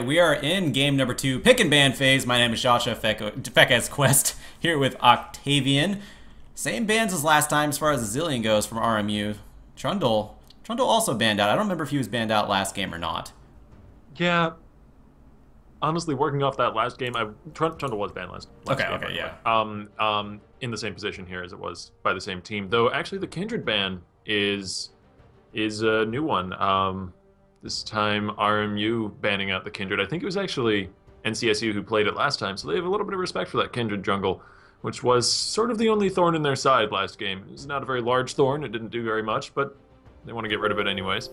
right, we are in game number 2, pick and ban phase. My name is Joshua Fekaz Quest, here with Octavian. Same bans as last time as far as the Zillion goes from RMU. Trundle also banned out. I don't remember if he was banned out last game or not. Yeah. Honestly, working off that last game, Trundle was banned last Okay, game. okay, yeah. In the same position here as it was by the same team. Though, actually, the Kindred ban is a new one. This time, RMU banning out the Kindred. I think it was actually NCSU who played it last time, so they have a little bit of respect for that Kindred jungle, which was sort of the only thorn in their side last game. It's not a very large thorn, it didn't do very much, but they want to get rid of it anyways.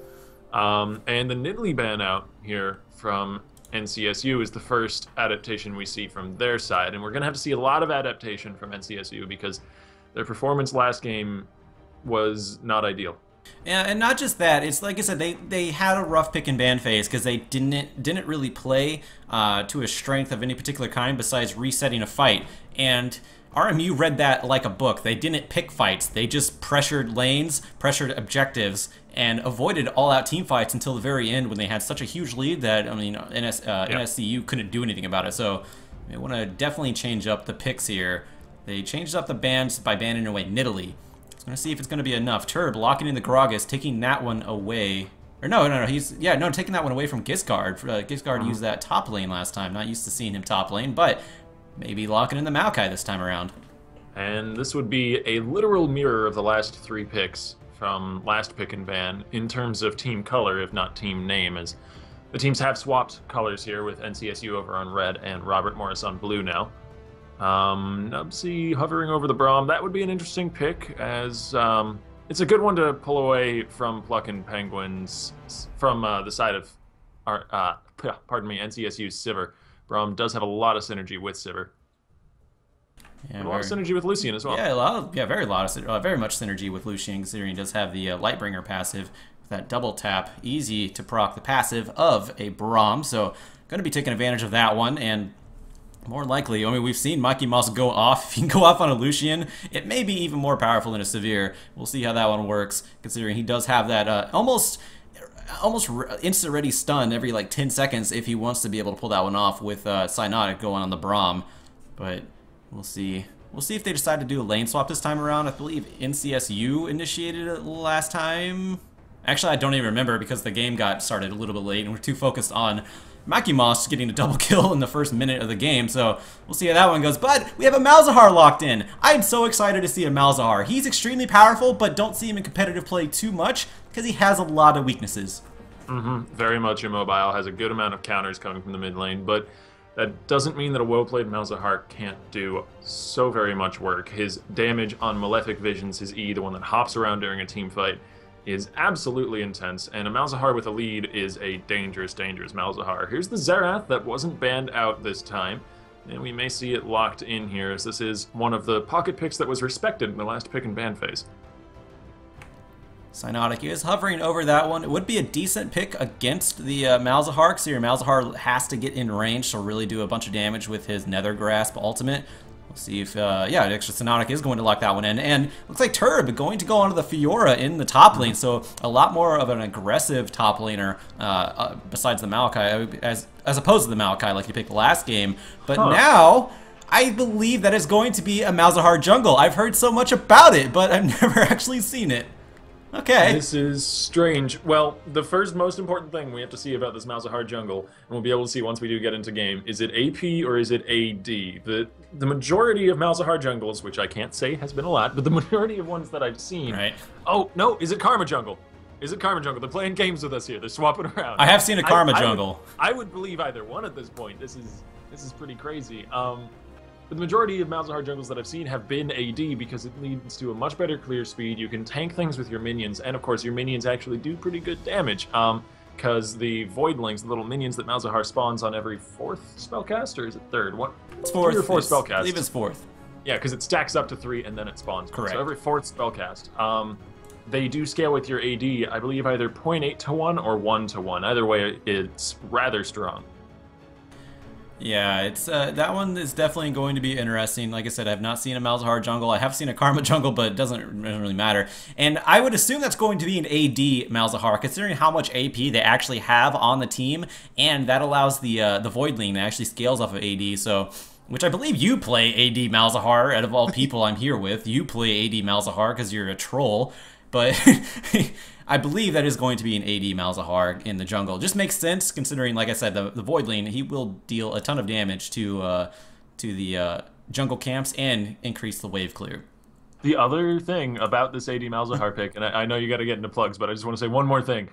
And the Nidalee ban out here from NCSU is the first adaptation we see from their side, and we're going to have to see a lot of adaptation from NCSU because their performance last game was not ideal. Yeah, and not just that. It's like I said, they had a rough pick and ban phase because they didn't really play to a strength of any particular kind besides resetting a fight. And RMU read that like a book. They didn't pick fights. They just pressured lanes, pressured objectives, and avoided all-out team fights until the very end when they had such a huge lead that, I mean, NSCU couldn't do anything about it. So they want to definitely change up the picks here. They changed up the bans by banning away Nidalee. I'm going to see if it's going to be enough. Turb locking in the Gragas, taking that one away. Or no, taking that one away from Giscard. Giscard used that top lane last time. Not used to seeing him top lane, but maybe locking in the Maokai this time around. And this would be a literal mirror of the last 3 picks from last pick and ban in terms of team color, if not team name, as the teams have swapped colors here with NCSU over on red and Robert Morris on blue now. Nubsy hovering over the Braum. That would be an interesting pick, as it's a good one to pull away from plucking Penguins from the side of NCSU's Sivir. Braum does have a lot of synergy with Sivir. Yeah, a lot of synergy with Lucian as well. Yeah, very much synergy with Lucian, considering he does have the Lightbringer passive with that double tap, easy to proc the passive of a Braum. So going to be taking advantage of that one, and more likely, I mean, we've seen Mikey Mouse go off. If he can go off on a Lucian, it may be even more powerful than a Severe. We'll see how that one works, considering he does have that almost instant-ready stun every, like, 10 seconds if he wants to be able to pull that one off with Cyanotic going on the Braum. But we'll see. We'll see if they decide to do a lane swap this time around. I believe NCSU initiated it last time. Actually, I don't even remember because the game got started a little bit late and we're too focused on Maki Moss getting a double kill in the first minute of the game, so we'll see how that one goes. But we have a Malzahar locked in. I'm so excited to see a Malzahar. He's extremely powerful, but don't see him in competitive play too much because he has a lot of weaknesses. Very much immobile, has a good amount of counters coming from the mid lane, but that doesn't mean that a well-played Malzahar can't do so very much work. His damage on Malefic Visions, his E, the one that hops around during a team fight, is absolutely intense, and a Malzahar with a lead is a dangerous, dangerous Malzahar. Here's the Xerath that wasn't banned out this time, and we may see it locked in here, as this is one of the pocket picks that was respected in the last pick and ban phase. Cyanotic is hovering over that one. It would be a decent pick against the Malzahar, because your Malzahar has to get in range to really do a bunch of damage with his Nether Grasp ultimate. We'll see if, yeah, extra Cyanotic is going to lock that one in. And looks like Turb going to go onto the Fiora in the top lane, so a lot more of an aggressive top laner besides the Maokai, as opposed to the Maokai like you picked last game. But now, I believe that is going to be a Malzahar jungle. I've heard so much about it, but I've never actually seen it. Okay. This is strange. Well, the first most important thing we have to see about this Malzahar jungle, and we'll be able to see once we do get into game, is it AP or is it AD? The majority of Malzahar jungles, which I can't say has been a lot, but the majority of ones that I've seen... Right. Oh, no, is it Karma jungle? Is it Karma jungle? They're playing games with us here. They're swapping around. I have seen a Karma jungle. I would believe either one at this point. This is pretty crazy. But the majority of Malzahar jungles that I've seen have been AD because it leads to a much better clear speed. You can tank things with your minions, and of course your minions actually do pretty good damage. Because the Voidlings, the little minions that Malzahar spawns on every 4th spellcast, or is it 3rd? What? It's 4th. 3 or 4th spellcast. I believe it's 4th. Yeah, because it stacks up to 3 and then it spawns. Correct. So every 4th spellcast. They do scale with your AD, I believe either 0.8 to 1 or 1 to 1. Either way, it's rather strong. Yeah, it's that one is definitely going to be interesting. Like I said, I've not seen a Malzahar jungle. I have seen a Karma jungle, but it doesn't really matter. And I would assume that's going to be an AD Malzahar, considering how much AP they actually have on the team, and that allows the Voidling that actually scales off of AD. So, which I believe you play AD Malzahar. Out of all people I'm here with, you play AD Malzahar because you're a troll. But I believe that is going to be an AD Malzahar in the jungle. Just makes sense considering, like I said, the Voidling, he will deal a ton of damage to the jungle camps and increase the wave clear. The other thing about this AD Malzahar pick, and I know you got to get into plugs, but I just want to say one more thing,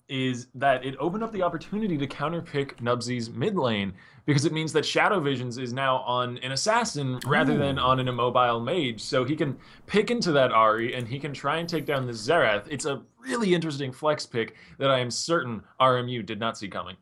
is that it opened up the opportunity to counterpick Nubsy's mid lane because it means that Shadow Visions is now on an assassin rather than on an immobile mage, so he can pick into that Ahri and he can try and take down the Xerath. It's a really interesting flex pick that I am certain RMU did not see coming.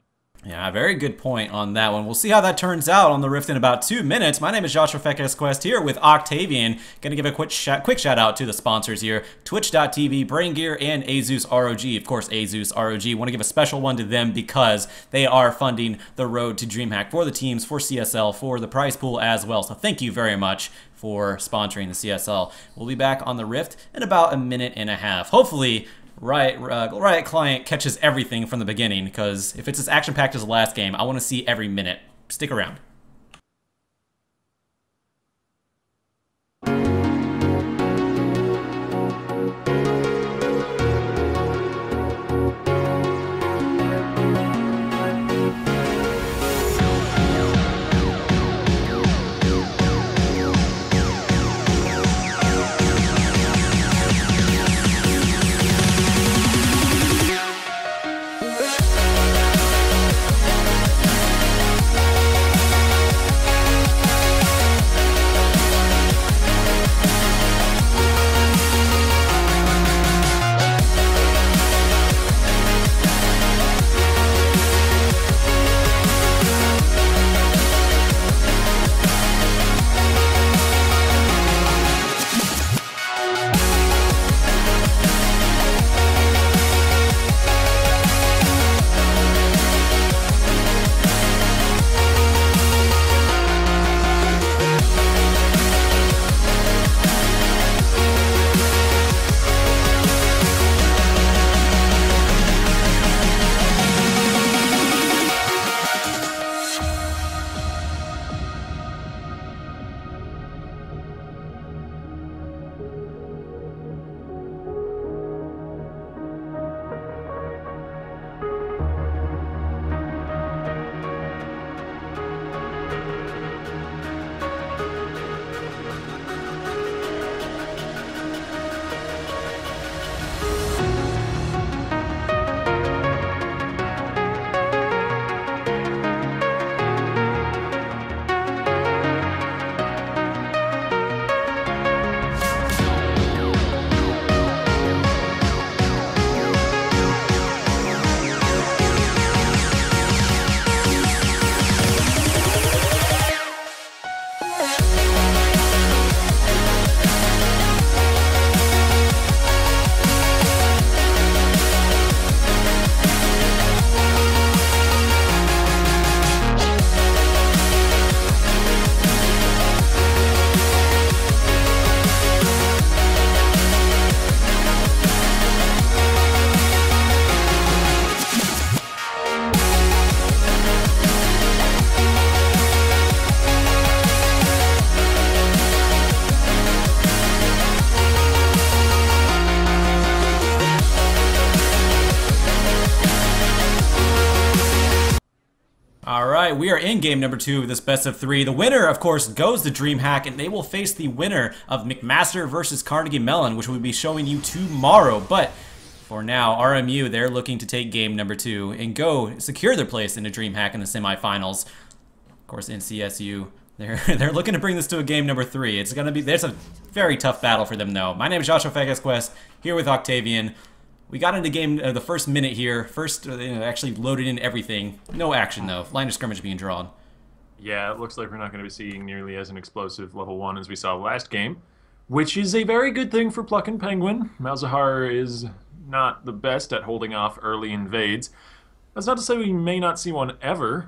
Yeah, very good point on that one. We'll see how that turns out on the Rift in about 2 minutes. My name is Joshua Fekes Quest here with Octavian. Gonna give a quick shout out to the sponsors here, Twitch.tv, Brain Gear, and Azus ROG. Of course, Azus ROG. Want to give a special one to them because they are funding the road to DreamHack for the teams, for CSL, for the prize pool as well. So thank you very much for sponsoring the CSL. We'll be back on the Rift in about 1.5 minutes. Hopefully, Riot Client catches everything from the beginning, because if it's as action-packed as the last game, I want to see every minute. Stick around. right, we are in game number 2 of this best of 3. The winner, of course, goes to DreamHack, and they will face the winner of McMaster versus Carnegie Mellon, which we'll be showing you tomorrow. But for now, RMU, they're looking to take game number 2 and go secure their place into DreamHack in the semifinals. Of course, NCSU, they're looking to bring this to a game number 3. It's gonna be, there's a very tough battle for them though. My name is Joshua Fekes Quest, here with Octavian. We got into game the first minute here. First, actually loaded in everything. No action though. Line of scrimmage being drawn. Yeah, it looks like we're not going to be seeing nearly as an explosive level 1 as we saw last game, which is a very good thing for Pluck and Penguin. Malzahar is not the best at holding off early invades. That's not to say we may not see one ever.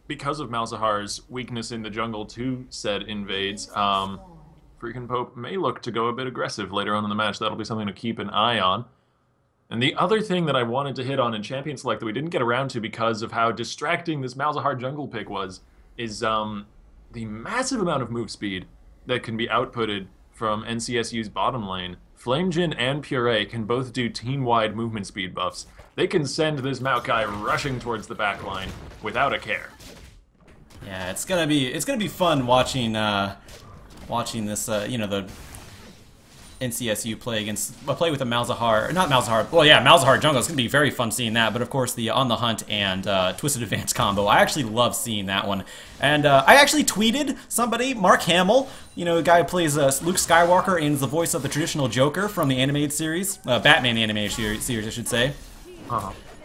Because of Malzahar's weakness in the jungle to said invades, Freaking Pope may look to go a bit aggressive later on in the match. That'll be something to keep an eye on. And the other thing that I wanted to hit on in Champion Select that we didn't get around to because of how distracting this Malzahar jungle pick was, is the massive amount of move speed that can be outputted from NCSU's bottom lane. Flamejin and Puree can both do team-wide movement speed buffs. They can send this Maokai rushing towards the back line without a care. Yeah, it's gonna be fun watching this you know, the NCSU play with a Malzahar, not Malzahar. Well, yeah, Malzahar jungle. It's gonna be very fun seeing that. But of course, the On the Hunt and Twisted Advance combo. I actually love seeing that one. And I actually tweeted somebody, Mark Hamill, you know, the guy who plays Luke Skywalker and is the voice of the traditional Joker from the animated series, Batman animated series, I should say.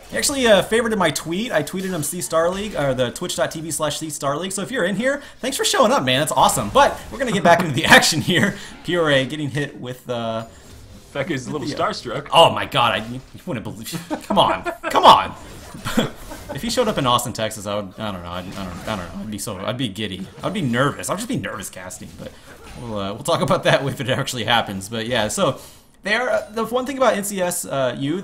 He actually favorited my tweet. I tweeted him C Star League, or the twitch.tv/C Star League. So if you're in here, thanks for showing up, man. That's awesome. But we're going to get back into the action here. Puree getting hit with... Becca's a little starstruck. Oh my god, you wouldn't believe... Come on. Come on. If he showed up in Austin, Texas, I don't know. I don't know. I'd be giddy. I'd be nervous. I'd just be nervous casting. But we'll talk about that if it actually happens. But yeah, so... the one thing about NCSU,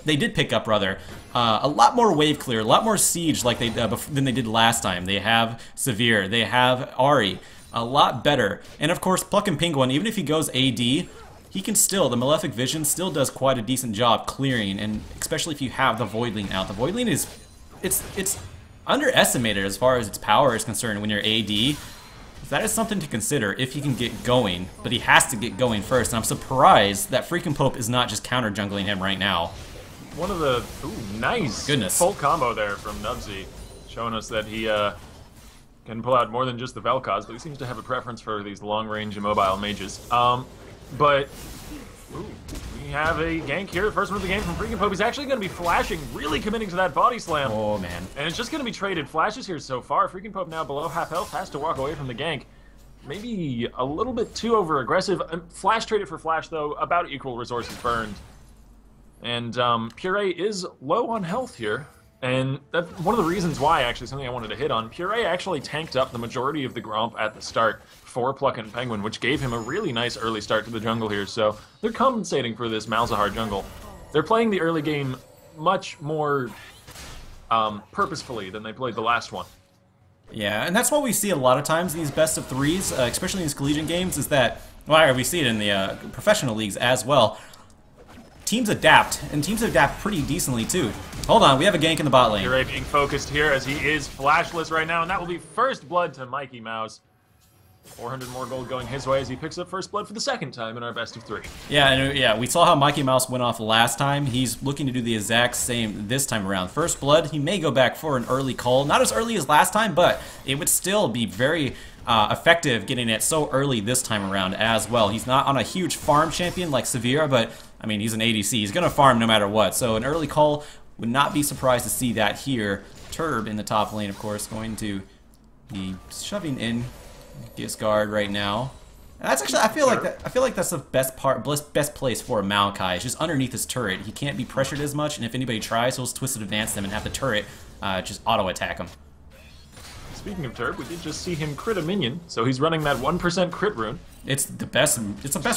they did pick up a lot more wave clear, a lot more siege like than they did last time. They have Severe, they have Ari, a lot better. And of course, Pluck and Penguin, even if he goes AD, he can still, the Malefic Vision still does quite a decent job clearing, and especially if you have the Voidling out. The Voidling it's underestimated as far as its power is concerned when you're AD. That is something to consider if he can get going, but he has to get going first, and I'm surprised that Freaking Pope is not just counter-jungling him right now. One of the... Ooh, nice! Goodness. Full combo there from Nubsy, showing us that he can pull out more than just the Vel'Koz, but he seems to have a preference for these long-range immobile mages. But... Ooh, we have a gank here, the first one of the game from Freaking Pope. He's actually going to be flashing, really committing to that body slam. Oh, man. And it's just going to be traded flashes here so far. Freaking Pope now below half health, has to walk away from the gank. Maybe a little bit too over-aggressive. Flash traded for flash, though, about equal resources burned. And Puree is low on health here. And that's one of the reasons why, actually, something I wanted to hit on. Puree actually tanked up the majority of the Gromp at the start for Pluck and Penguin, which gave him a really nice early start to the jungle here. So they're compensating for this Malzahar jungle. They're playing the early game much more purposefully than they played the last one. Yeah, and that's what we see a lot of times in these best of threes, especially in these collegiate games, is that, well, we see it in the professional leagues as well. Teams adapt, and teams adapt pretty decently too. Hold on, we have a gank in the bot lane. Puree being focused here as he is flashless right now, and that will be first blood to Mikey Mouse. 400 more gold going his way as he picks up first blood for the second time in our best of three. Yeah, and yeah, we saw how Mikey Mouse went off last time. He's looking to do the exact same this time around. First blood, he may go back for an early call. Not as early as last time, but it would still be very effective getting it so early this time around as well. He's not on a huge farm champion like Severe, but I mean, he's an ADC. He's going to farm no matter what. So an early call, would not be surprised to see that here. Turb in the top lane, of course, going to be shoving in Giscard right now. And that's actually, I feel like that's the best place for a Maokai. It's just underneath his turret. He can't be pressured as much, and if anybody tries, he'll just Twisted Advance them and have the turret just auto attack him. Speaking of Turb, we did just see him crit a minion, so he's running that 1% crit rune. It's the best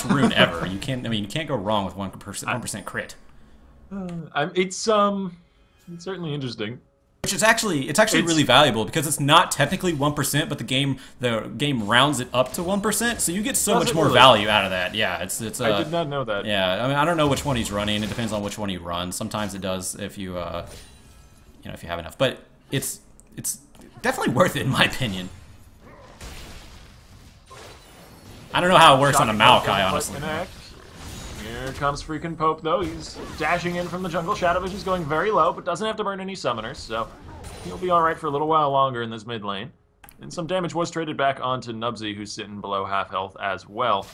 rune ever. You can't go wrong with 1% crit. It's certainly interesting. Which is actually really valuable because it's not technically 1%, but the game rounds it up to 1%, so you get so much more value out of that. Yeah, it's. I did not know that. Yeah, I mean, I don't know which one he's running. It depends on which one he runs. Sometimes it does if you if you have enough, but it's definitely worth it in my opinion. I don't know how it works on a Maokai, honestly. Here comes Freaking Pope, though. He's dashing in from the jungle. Shadow Vision's going very low, but doesn't have to burn any summoners, so he'll be alright for a little while longer in this mid lane. And some damage was traded back onto Nubsy, who's sitting below half health as well.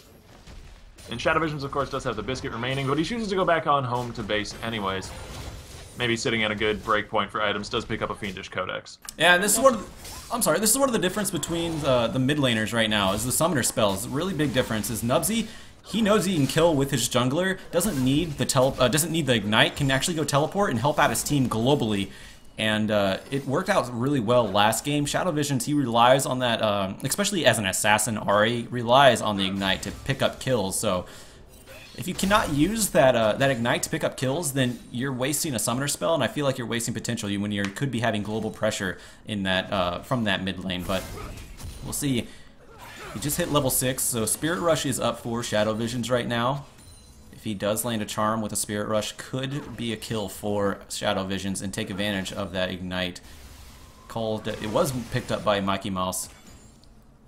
And Shadow Visions, of course, does have the Biscuit remaining, but he chooses to go back on home to base anyways. Maybe sitting at a good breakpoint for items, does pick up a Fiendish Codex. Yeah, and this is one of the difference between the mid laners right now, is the summoner spells. A really big difference is Nubsy, he knows he can kill with his jungler, doesn't need the ignite, can actually go teleport and help out his team globally. And it worked out really well last game. Shadow Visions, he relies on that, especially as an assassin, Ari relies on the Ignite to pick up kills. So if you cannot use that that Ignite to pick up kills, then you're wasting a summoner spell, and I feel like you're wasting potential when you could be having global pressure in that from that mid lane. But we'll see. He just hit level 6, so Spirit Rush is up for Shadow Visions right now. If he does land a charm with a Spirit Rush, could be a kill for Shadow Visions and take advantage of that Ignite. It was picked up by Mikey Mouse.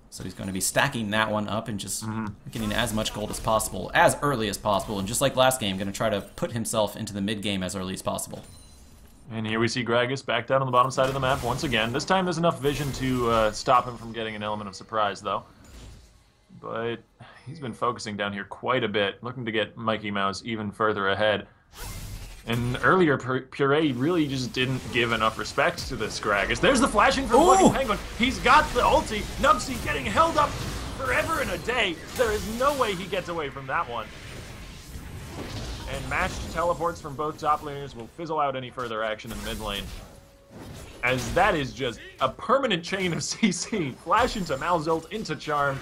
So he's going to be stacking that one up and just getting as much gold as possible, as early as possible. And just like last game, going to try to put himself into the mid game as early as possible. And here we see Gragas back down on the bottom side of the map once again. This time there's enough vision to stop him from getting an element of surprise, though. But he's been focusing down here quite a bit, looking to get Mikey Mouse even further ahead. And earlier, Puree really just didn't give enough respect to this Gragas. There's the flashing from Fucking Penguin. He's got the ulti. Nubsy getting held up forever and a day. There is no way he gets away from that one. And matched teleports from both top laners will fizzle out any further action in the mid lane. As that is just a permanent chain of CC. Flash into Mal's ult, into Charm,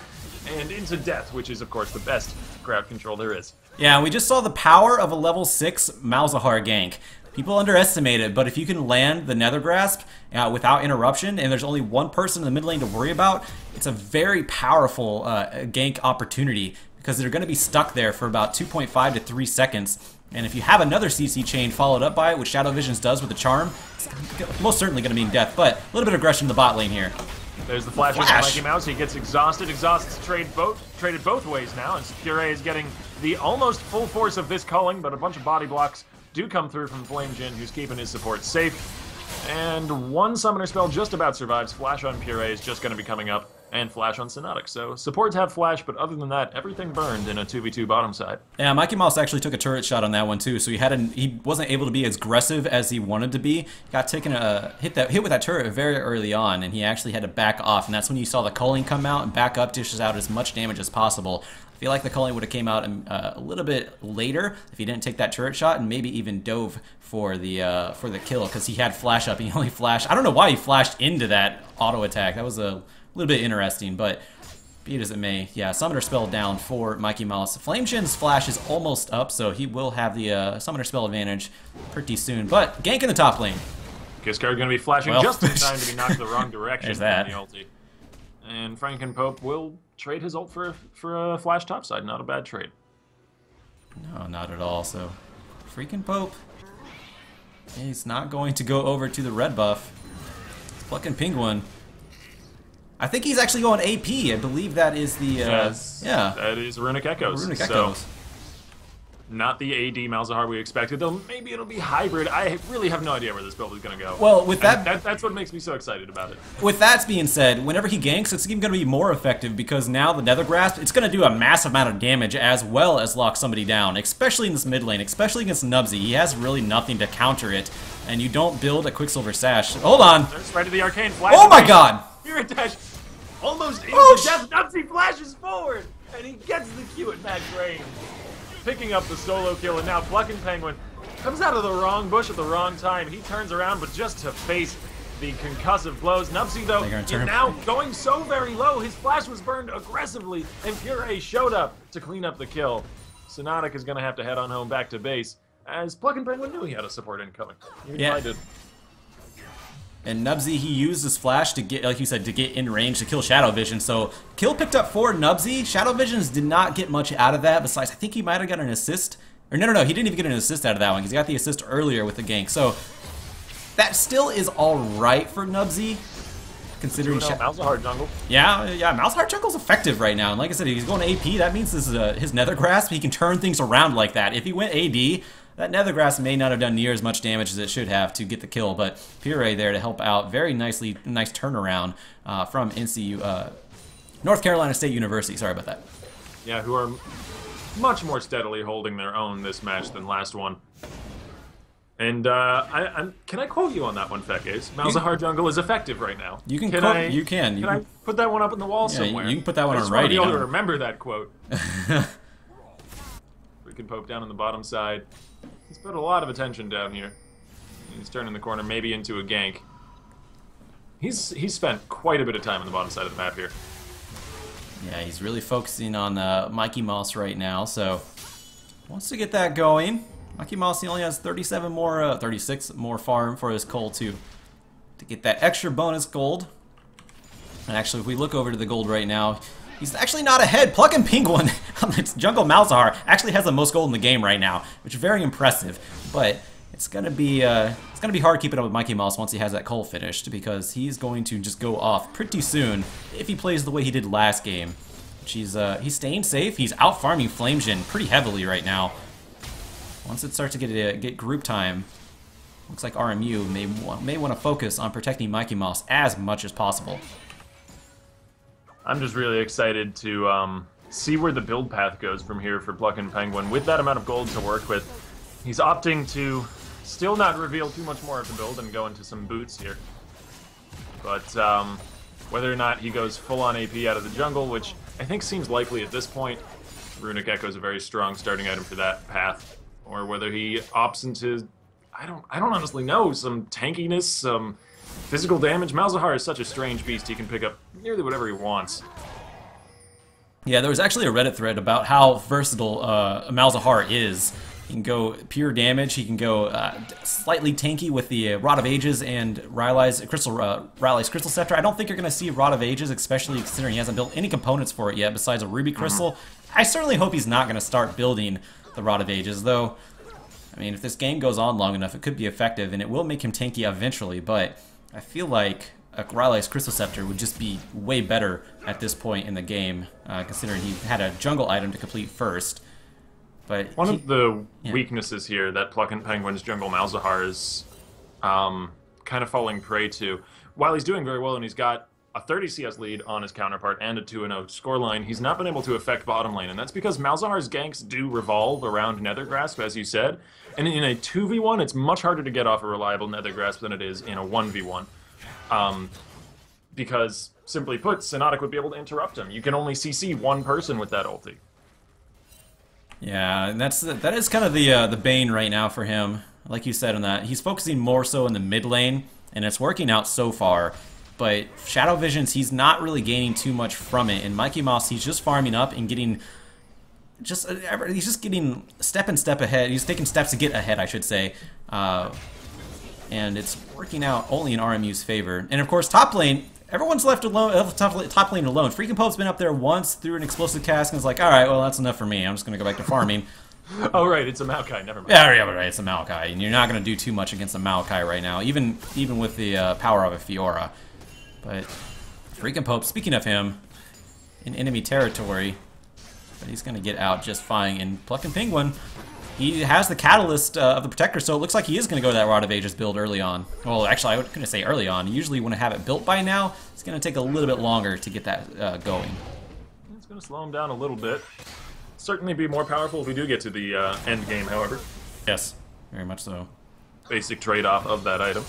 and into Death, which is, of course, the best crowd control there is. Yeah, we just saw the power of a level 6 Malzahar gank. People underestimate it, but if you can land the Nether Grasp without interruption, and there's only one person in the mid lane to worry about, it's a very powerful gank opportunity, because they're going to be stuck there for about 2.5 to 3 seconds. And if you have another CC chain followed up by it, which Shadow Visions does with the Charm, it's most certainly going to mean death, but a little bit of aggression in the bot lane here. There's the flash from Mikey Mouse. He gets exhausted. Exhaust's traded both ways now, and Puree is getting the almost full force of this culling, but a bunch of body blocks do come through from Flame Jin, who's keeping his support safe. And one summoner spell just about survives. Flash on Puree is just going to be coming up, and Flash on Sonotic. So supports have Flash, but other than that, everything burned in a 2v2 bottom side. Yeah, Mikey Mouse actually took a turret shot on that one too, so he wasn't able to be as aggressive as he wanted to be. He got taken hit with that turret very early on, and he actually had to back off, and that's when you saw the culling come out and back up, dishes out as much damage as possible. I feel like the culling would have came out a little bit later if he didn't take that turret shot, and maybe even dove for the kill, because he had flash up. He only flashed. I don't know why he flashed into that auto attack. That was a little bit interesting, but be it as it may, yeah, summoner spell down for Mikey Mouse. Flame Jin's flash is almost up, so he will have the summoner spell advantage pretty soon. But gank in the top lane. Kiskard going to be flashing just in time to be knocked the wrong direction from the ulti. And Frankenpope will trade his ult for a flash topside. Not a bad trade. No, not at all. So, Frankenpope, he's not going to go over to the red buff. He's plucking Penguin. I think he's actually going AP. I believe that is the yes, yeah. That is Runic Echoes. Runic Echoes. So, not the AD Malzahar we expected, though maybe it'll be hybrid. I really have no idea where this build is going to go. Well, with that's what makes me so excited about it. With that being said, whenever he ganks, it's even going to be more effective, because now the Nether Grasp, it's going to do a massive amount of damage as well as lock somebody down, especially in this mid lane, especially against Nubsy. He has really nothing to counter it, and you don't build a Quicksilver Sash. Hold on. There's right to the arcane flash. Oh my god! Spirit Dash almost into death. Nubsy flashes forward, and he gets the Q at max range. Picking up the solo kill, and now plucking Penguin. Comes out of the wrong bush at the wrong time. He turns around, but just to face the concussive blows. Nubsy, though, is now going so very low. His flash was burned aggressively, and Puree showed up to clean up the kill. Sonotic is going to have to head on home back to base, as plucking Penguin knew he had a support incoming. Yeah. And Nubsy, he used his flash to get, like you said, to get in range to kill Shadow Vision. So, kill picked up for Nubsy. Shadow Visions did not get much out of that, besides I think he might have got an assist. Or no, he didn't even get an assist out of that one, because he got the assist earlier with the gank. So, that still is alright for Nubsy, considering... Malzahar jungle. Yeah, Malzahar jungle's effective right now. And like I said, he's going AP. That means this is his Nether Grasp. He can turn things around like that. If he went AD... that Nether Grasp may not have done near as much damage as it should have to get the kill, but Puree there to help out. Very nice turnaround from NCU, North Carolina State University. Sorry about that. Yeah, who are much more steadily holding their own this match than last one. And can I quote you on that one, Fekes? Malzahar jungle is effective right now. You can. Can I put that one up on the wall somewhere? You can put that one on writing. I just want to be able to remember that quote. We can poke down on the bottom side. He's put a lot of attention down here. He's turning the corner, maybe into a gank. He's spent quite a bit of time on the bottom side of the map here. Yeah, he's really focusing on Mikey Mouse right now, so wants to get that going. Mikey Mouse, he only has 36 more farm for his coal to get that extra bonus gold. And actually, if we look over to the gold right now, he's actually not ahead. Plucking Penguin on the Jungle Malzahar actually has the most gold in the game right now, which is very impressive. But it's gonna be hard keeping up with Mikey Mouse once he has that coal finished, because he's going to just go off pretty soon if he plays the way he did last game. Which he's staying safe. He's out farming Flamejin pretty heavily right now. Once it starts to get group time, looks like RMU may want to focus on protecting Mikey Mouse as much as possible. I'm just really excited to see where the build path goes from here for Pluckin' Penguin. With that amount of gold to work with, he's opting to still not reveal too much more of the build and go into some boots here. But whether or not he goes full-on AP out of the jungle, which I think seems likely at this point, Runic Echo is a very strong starting item for that path. Or whether he opts into, I don't honestly know, some tankiness, some physical damage. Malzahar is such a strange beast, he can pick up nearly whatever he wants. Yeah, there was actually a Reddit thread about how versatile Malzahar is. He can go pure damage, he can go slightly tanky with the Rod of Ages and Riley's Crystal Scepter. I don't think you're going to see Rod of Ages, especially considering he hasn't built any components for it yet besides a Ruby Crystal. I certainly hope he's not going to start building the Rod of Ages, though. I mean, if this game goes on long enough, it could be effective, and it will make him tanky eventually, but I feel like a Riley's Crystal Scepter would just be way better at this point in the game, considering he had a jungle item to complete first. But one of the weaknesses here that Pluckin' Penguin's Jungle Malzahar is kind of falling prey to, while he's doing very well and he's got a 30 CS lead on his counterpart and a 2-0 scoreline, he's not been able to affect bottom lane, and that's because Malzahar's ganks do revolve around Nether Grasp, as you said, and in a 2v1, it's much harder to get off a reliable Nether Grasp than it is in a 1v1. Because, simply put, Sonotic would be able to interrupt him. You can only CC one person with that ulti. Yeah, and that is kind of the bane right now for him. Like you said on that, he's focusing more so in the mid lane, and it's working out so far. But Shadow Visions, he's not really gaining too much from it. And Mikey Mouse, he's just farming up and getting he's just getting step ahead. He's taking steps to get ahead, I should say. And it's working out only in RMU's favor. And of course, top lane, everyone's left alone. Top lane alone. Freaking Pope's been up there once through an explosive cast and is like, all right, well, that's enough for me. I'm just going to go back to farming. Oh, right, it's a Maokai, never mind. Yeah, right, it's a Maokai. And you're not going to do too much against a Maokai right now, even with the power of a Fiora. But Freaking Pope, speaking of him, in enemy territory, but he's going to get out just fine. And Pluckin' Penguin, he has the catalyst of the Protector, so it looks like he is going to go that Rod of Ages build early on. Well, actually, I was going to say early on. Usually when I have it built by now, it's going to take a little bit longer to get that going. It's going to slow him down a little bit. Certainly be more powerful if we do get to the end game, however. Yes, very much so. Basic trade-off of that item.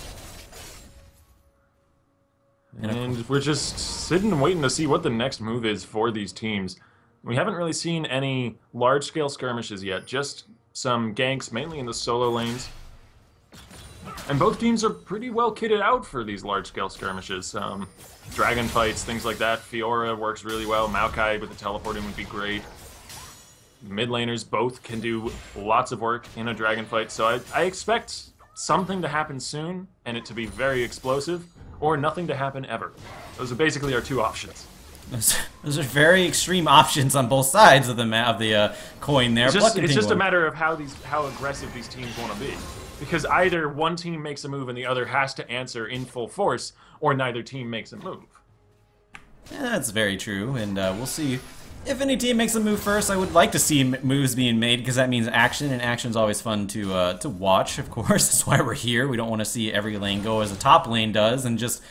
And we're just sitting and waiting to see what the next move is for these teams. We haven't really seen any large-scale skirmishes yet, just some ganks, mainly in the solo lanes. And both teams are pretty well kitted out for these large-scale skirmishes. Dragon fights, things like that. Fiora works really well. Maokai with the teleporting would be great. Mid laners both can do lots of work in a dragon fight, so I expect something to happen soon, and it to be very explosive, or nothing to happen ever. Those are basically our two options. Those are very extreme options on both sides of the coin there. It's just a matter of how aggressive these teams want to be. Because either one team makes a move and the other has to answer in full force, or neither team makes a move. Yeah, that's very true, and we'll see. If any team makes a move first, I would like to see moves being made, because that means action, and action's always fun to watch, of course. That's why we're here. We don't want to see every lane go as the top lane does, and just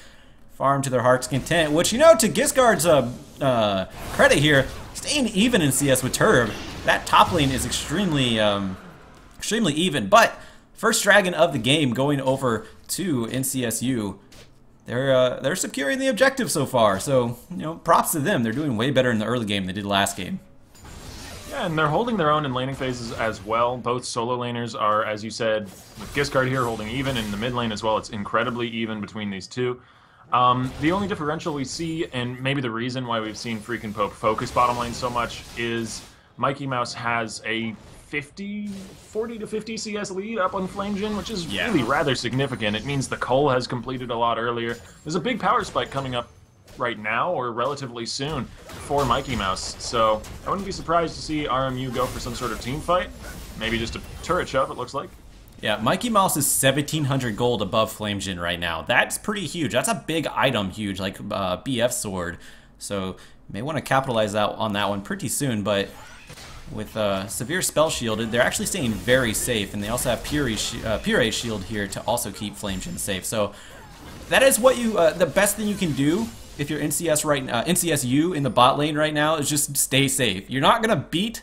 farm to their heart's content. Which, you know, to Giscard's credit here, staying even in CS with Turb, that top lane is extremely even. But first dragon of the game going over to NCSU. They're securing the objective so far, so, you know, props to them. They're doing way better in the early game than they did last game. Yeah, and they're holding their own in laning phases as well. Both solo laners are, as you said, with Giscard here holding even in the mid lane as well. It's incredibly even between these two. The only differential we see, and maybe the reason why we've seen Freakin' Pope focus bottom lane so much, is Mikey Mouse has a 40 to 50 CS lead up on Flamejin, which is really rather significant. It means the Cole has completed a lot earlier. There's a big power spike coming up right now, or relatively soon, for Mikey Mouse. So I wouldn't be surprised to see RMU go for some sort of team fight. Maybe just a turret shove, it looks like. Yeah, Mikey Mouse is 1,700 gold above Flamejin right now. That's pretty huge. That's a big item huge, like BF sword. So may want to capitalize on that one pretty soon, but with severe spell shielded, they're actually staying very safe, and they also have Puree shield here to also keep Flamejin safe. So that is what you the best thing you can do if you're NCSU in the bot lane right now is just stay safe. You're not gonna beat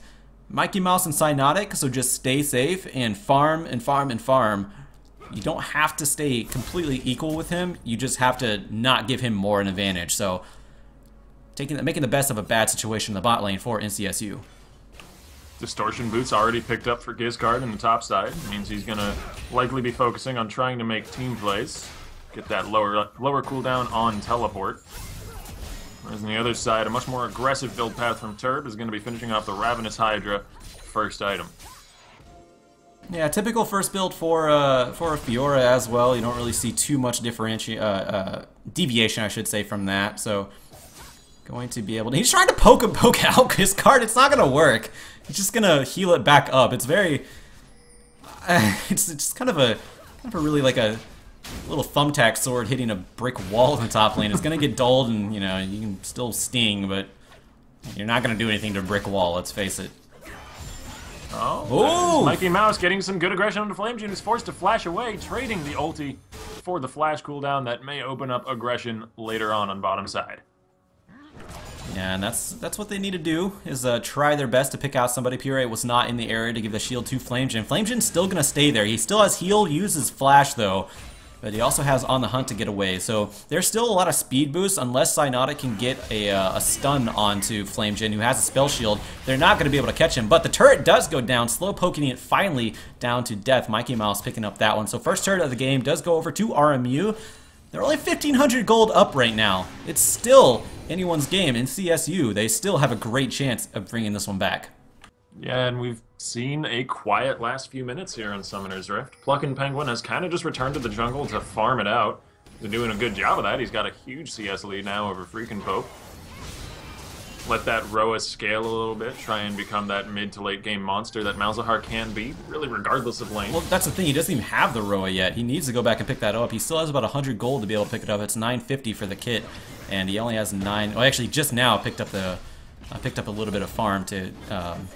Mikey Mouse and Cynotic, so just stay safe and farm and farm and farm. You don't have to stay completely equal with him. You just have to not give him more an advantage. So making the best of a bad situation in the bot lane for NCSU. Distortion Boots already picked up for Giscard in the top side. It means he's gonna likely be focusing on trying to make team plays. Get that lower cooldown on teleport. Whereas on the other side, a much more aggressive build path from Turb is going to be finishing off the Ravenous Hydra first item. Yeah, typical first build for a Fiora as well. You don't really see too much deviation, I should say, from that. So going to be able to. He's trying to poke out his card. It's not going to work. He's just going to heal it back up. It's very. It's just kind of a really like a little thumbtack sword hitting a brick wall in the top lane. It's gonna get dulled, and you know you can still sting, but you're not gonna do anything to a brick wall. Let's face it. Oh, Mikey Mouse getting some good aggression onto Flamejin is forced to flash away, trading the ulti for the flash cooldown that may open up aggression later on bottom side. Yeah, and that's what they need to do, is try their best to pick out somebody. Puree was not in the area to give the shield to Flamejin. Flamejin's still gonna stay there. He still has heal, uses flash though. But he also has On the Hunt to get away, so there's still a lot of speed boosts. Unless Cynotic can get a stun onto Flamejin, who has a spell shield, they're not going to be able to catch him. But the turret does go down, slow poking it finally down to death. Mikey Mouse picking up that one. So first turret of the game does go over to RMU. They're only 1,500 gold up right now. It's still anyone's game. In CSU, they still have a great chance of bringing this one back. Yeah, and we've seen a quiet last few minutes here on Summoner's Rift. Pluckin' Penguin has kind of just returned to the jungle to farm it out. He's doing a good job of that. He's got a huge CS lead now over Freakin' Pope. Let that Ro8 scale a little bit, try and become that mid to late game monster that Malzahar can be, really regardless of lane. Well, that's the thing, he doesn't even have the Ro8 yet. He needs to go back and pick that up. He still has about 100 gold to be able to pick it up. It's 950 for the kit, and he only has 9. Well, actually, just now picked up a little bit of farm to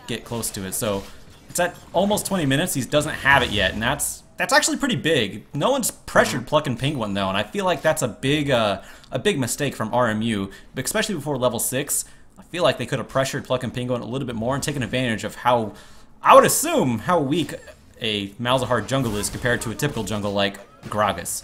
get close to it. So it's at almost 20 minutes. He doesn't have it yet, and that's actually pretty big. No one's pressured Pluckin' Penguin though, and I feel like that's a big mistake from RMU, but especially before level 6. I feel like they could have pressured Pluckin' Penguin a little bit more and taken advantage of how, I would assume, how weak a Malzahar jungle is compared to a typical jungle like Gragas.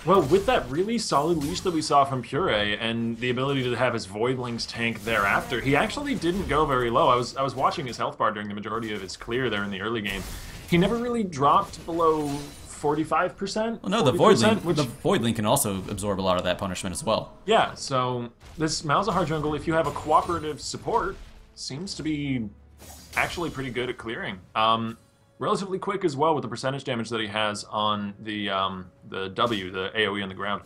Well, with that really solid leash that we saw from Puree and the ability to have his Voidlings tank thereafter, he actually didn't go very low. I was watching his health bar during the majority of his clear there in the early game. He never really dropped below 45%. Well, no, the Voidling can also absorb a lot of that punishment as well. Yeah, so this Malzahar jungle, if you have a cooperative support, seems to be actually pretty good at clearing. Relatively quick as well with the percentage damage that he has on the W, the AoE on the ground.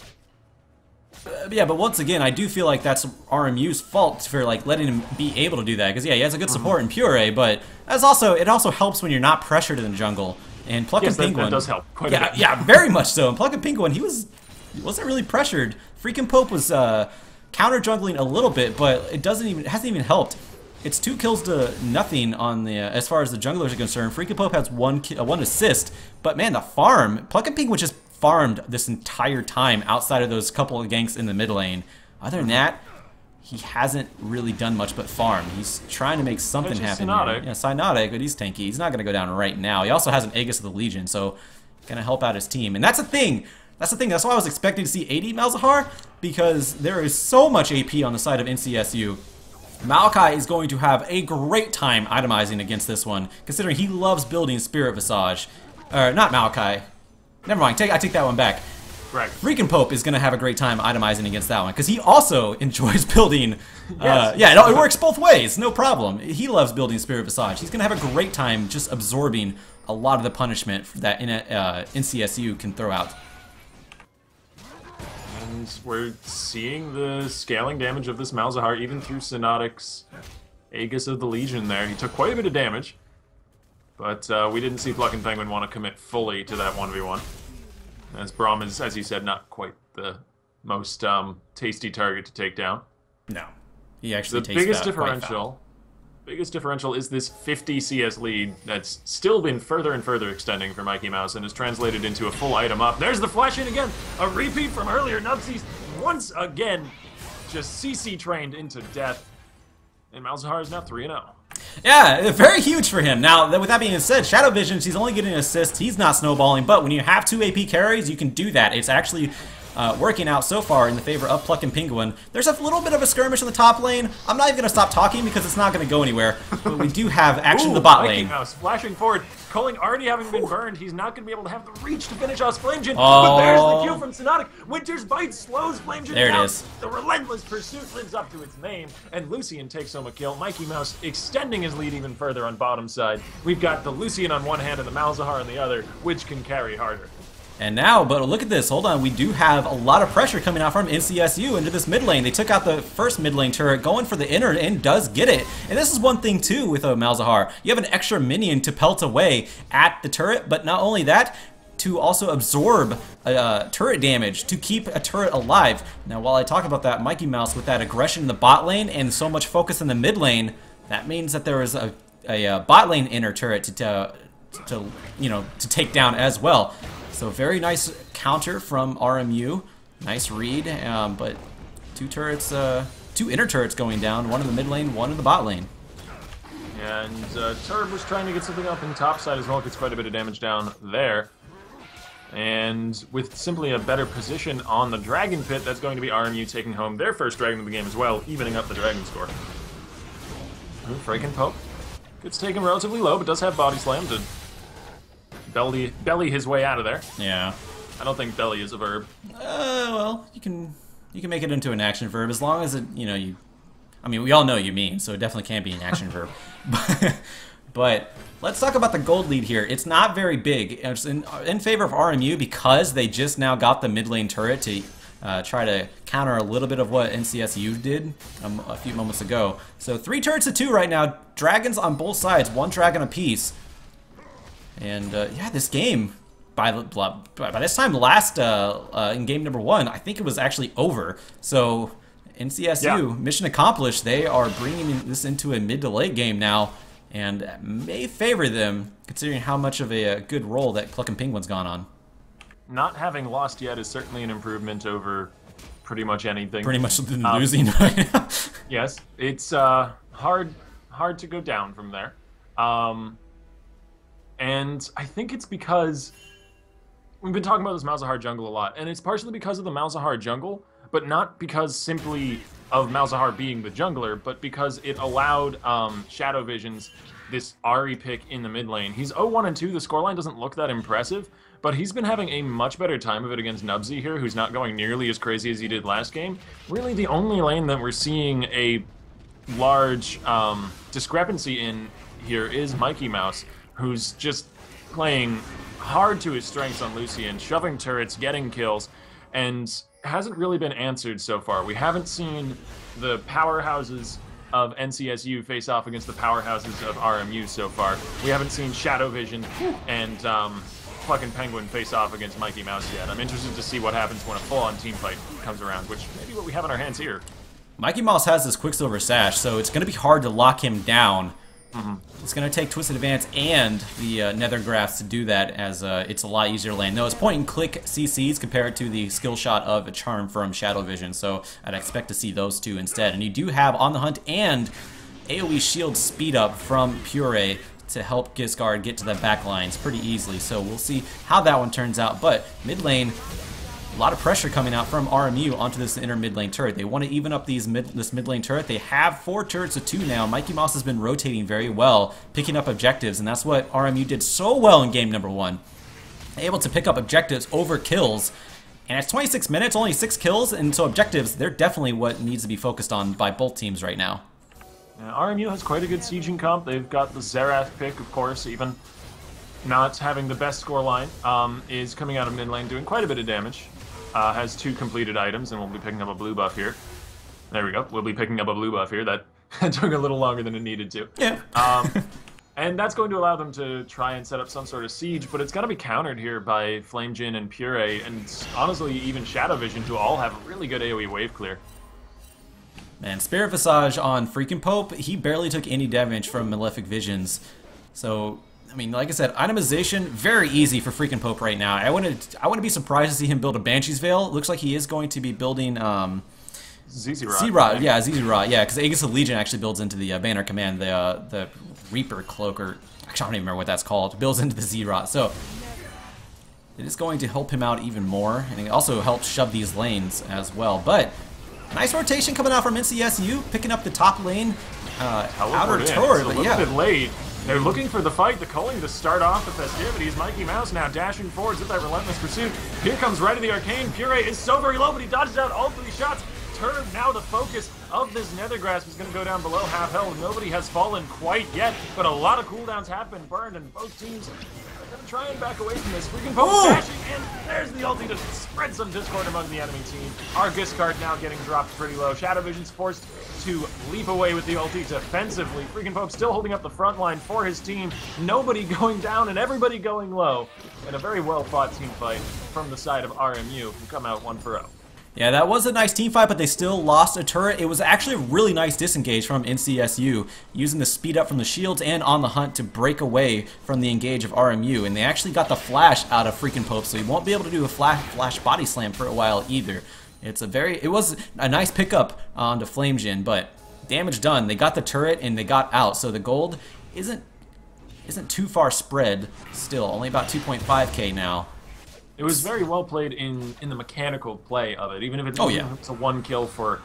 Yeah, but once again, I do feel like that's RMU's fault for like letting him be able to do that. Because yeah, he has a good support in Puree, but it also helps when you're not pressured in the jungle. And Pluckin' Penguin, that does help quite a bit. Yeah, very much so. And Pluckin' Penguin, he wasn't really pressured. Freakin' Pope was counter jungling a little bit, but it hasn't even helped. It's 2 kills to nothing on the as far as the junglers are concerned. Freakin' Pope has one assist, but man, the farm, Pluckin' Penguin just farmed this entire time outside of those couple of ganks in the mid lane. Other than that, he hasn't really done much but farm. He's trying to make something happen here. Yeah, Cynotic, but he's tanky. He's not going to go down right now. He also has an Aegis of the Legion, so going to help out his team. And that's the thing. That's why I was expecting to see 80 Malzahar, because there is so much AP on the side of NCSU. Maokai is going to have a great time itemizing against this one, considering he loves building Spirit Visage. Not Maokai. Never mind, I take that one back. Right. Freaking Pope is going to have a great time itemizing against that one, because he also enjoys building... Yes. Yeah, it works both ways, no problem. He loves building Spirit Visage. He's going to have a great time just absorbing a lot of the punishment that NCSU can throw out. And we're seeing the scaling damage of this Malzahar even through Synodic's Aegis of the Legion there. He took quite a bit of damage, but we didn't see Pluck and Penguin want to commit fully to that 1v1. As Braum is, as you said, not quite the most tasty target to take down. No. He actually the takes biggest differential is this 50 CS lead that's still been further and further extending for Mikey Mouse and is translated into a full item up. There's the flash in again! A repeat from earlier. Nubsy's once again just CC trained into death. And Malzahar is now 3-0. Yeah, very huge for him. Now, with that being said, Shadow Visions, he's only getting assists. He's not snowballing, but when you have 2 AP carries, you can do that. It's actually working out so far in the favor of Pluck and Penguin. There's a little bit of a skirmish in the top lane. I'm not even going to stop talking because it's not going to go anywhere. But we do have action in the bot lane. Mouse flashing forward. Culling already having been burned. He's not going to be able to have the reach to finish off Flamejin. But there's the Q from Synodic. Winter's Bite slows Flamejin there down. It is. The relentless pursuit lives up to its name. And Lucian takes home a kill. Mikey Mouse extending his lead even further on bottom side. We've got the Lucian on one hand and the Malzahar on the other, which can carry harder. And now, but look at this, hold on, we do have a lot of pressure coming out from NCSU into this mid lane. They took out the first mid lane turret, going for the inner, and does get it. And this is one thing too with a Malzahar. You have an extra minion to pelt away at the turret, but not only that, to also absorb turret damage, to keep a turret alive. Now while I talk about that, Mikey Mouse with that aggression in the bot lane and so much focus in the mid lane, that means that there is a bot lane inner turret to take down as well. So very nice counter from RMU. Nice read, but 2 inner turrets going down. One in the mid lane, one in the bot lane. And Turb was trying to get something up in top side as well. Gets quite a bit of damage down there. And with simply a better position on the Dragon Pit, that's going to be RMU taking home their first Dragon of the game as well, evening up the Dragon score. Freaking Pope gets taken relatively low, but does have Body Slam to belly his way out of there. Yeah. I don't think belly is a verb. Well, you can make it into an action verb as long as it, I mean, we all know you mean, so it definitely can be an action verb. But let's talk about the gold lead here. It's not very big. It's in favor of RMU because they just now got the mid lane turret to try to counter a little bit of what NCSU did a few moments ago. So 3 turrets to 2 right now. Dragons on both sides, 1 dragon apiece. And yeah, this game, by this time last in game number 1, I think it was actually over. So NCSU, mission accomplished. They are bringing this into a mid to late game now, and may favor them considering how much of a good role that Pluck and Penguin's gone on. Not having lost yet is certainly an improvement over pretty much anything. Pretty much losing right now. Yes, it's hard to go down from there. And I think it's because we've been talking about this Malzahar jungle a lot, and it's partially because of the Malzahar jungle, but not because simply of Malzahar being the jungler, but because it allowed Shadow Visions this Ahri pick in the mid lane. He's 0-1 and 2. The scoreline doesn't look that impressive, but he's been having a much better time of it against Nubsy here, who's not going nearly as crazy as he did last game. Really, the only lane that we're seeing a large discrepancy in here is Mikey Mouse, who's just playing hard to his strengths on Lucian, shoving turrets, getting kills, and hasn't really been answered so far. We haven't seen the powerhouses of NCSU face off against the powerhouses of RMU so far. We haven't seen Shadow Vision and Pluck and Penguin face off against Mikey Mouse yet. I'm interested to see what happens when a full-on team fight comes around, which may be what we have in our hands here. Mikey Mouse has this Quicksilver Sash, so it's going to be hard to lock him down. It's going to take Twisted Advance and the Nether Grafts to do that, as it's a lot easier to land. No, it's point and click CCs compared to the skill shot of a Charm from Shadow Vision, so I'd expect to see those 2 instead. And you do have On the Hunt and AoE shield speed up from Puree to help Giscard get to the back lines pretty easily, so we'll see how that one turns out. But mid lane, a lot of pressure coming out from RMU onto this inner mid lane turret. They want to even up this mid lane turret. They have 4 turrets to 2 now. Mikey Mouse has been rotating very well, picking up objectives, and that's what RMU did so well in game number 1. Able to pick up objectives over kills. And it's 26 minutes, only 6 kills, and so objectives, they're definitely what needs to be focused on by both teams right now. RMU has quite a good sieging comp. They've got the Xerath pick, of course, even not having the best score line, is coming out of mid lane, doing quite a bit of damage. Has 2 completed items, and we'll be picking up a blue buff here. There we go. We'll be picking up a blue buff here. That took a little longer than it needed to. Yeah. And that's going to allow them to try and set up some sort of siege, but it's going to be countered here by Flame Jin and Pure, and honestly, even Shadow Vision, who all have really good AoE wave clear. Man, Spirit Visage on freaking Pope, he barely took any damage from Malefic Visions. So, I mean, like I said, itemization, very easy for freaking Pope right now. I wouldn't be surprised to see him build a Banshee's Veil. Looks like he is going to be building ZZ-Rot. Yeah, ZZ-Rot, yeah, because Aegis of Legion actually builds into the banner command, the Reaper Cloak, or actually I don't even remember what that's called, builds into the Z-Rot. So it is going to help him out even more, and it also helps shove these lanes as well. But nice rotation coming out from NCSU, picking up the top lane outer turret. It's a little bit late. They're looking for the fight, the culling to start off the festivities. Mikey Mouse now dashing forwards with that relentless pursuit. Here comes right of the Arcane. Pure is so very low, but he dodges out all 3 shots. Turn now the focus of this Nethergrasp is going to go down below half health. Nobody has fallen quite yet, but a lot of cooldowns have been burned, and both teams are going to try and back away from this. Freaking Pope dashing, and there's the ulti to spread some discord among the enemy team. Argus card now getting dropped pretty low. Shadow Vision's forced to leap away with the ulti defensively. Freaking Pope still holding up the front line for his team. Nobody going down and everybody going low. And a very well-fought team fight from the side of RMU, who come out 1-0. Yeah, that was a nice team fight, but they still lost a turret. It was actually a really nice disengage from NCSU, using the speed up from the shields and on the hunt to break away from the engage of RMU. And they actually got the flash out of freaking Pope, so he won't be able to do a flash body slam for a while either. It was a nice pickup onto Flame Jin, but damage done. They got the turret and they got out, so the gold isn't too far spread still, only about 2.5k now. It was very well played in the mechanical play of it, even if it's a 1 kill for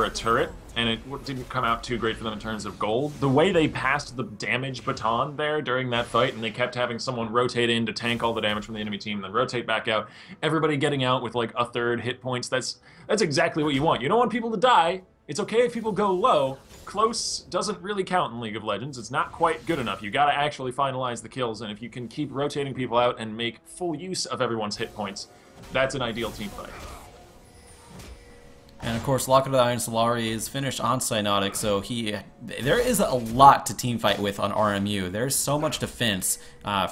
a turret, and it didn't come out too great for them in terms of gold. The way they passed the damage baton there during that fight, and they kept having someone rotate in to tank all the damage from the enemy team, then rotate back out, everybody getting out with like a 1/3 hit points, that's exactly what you want. You don't want people to die. It's okay if people go low. Close doesn't really count in League of Legends. It's not quite good enough. You gotta actually finalize the kills, and if you can keep rotating people out and make full use of everyone's hit points, that's an ideal team fight. And of course, Locket of the Iron Solari is finished on Cyanotic, so there is a lot to teamfight with on RMU. There's so much defense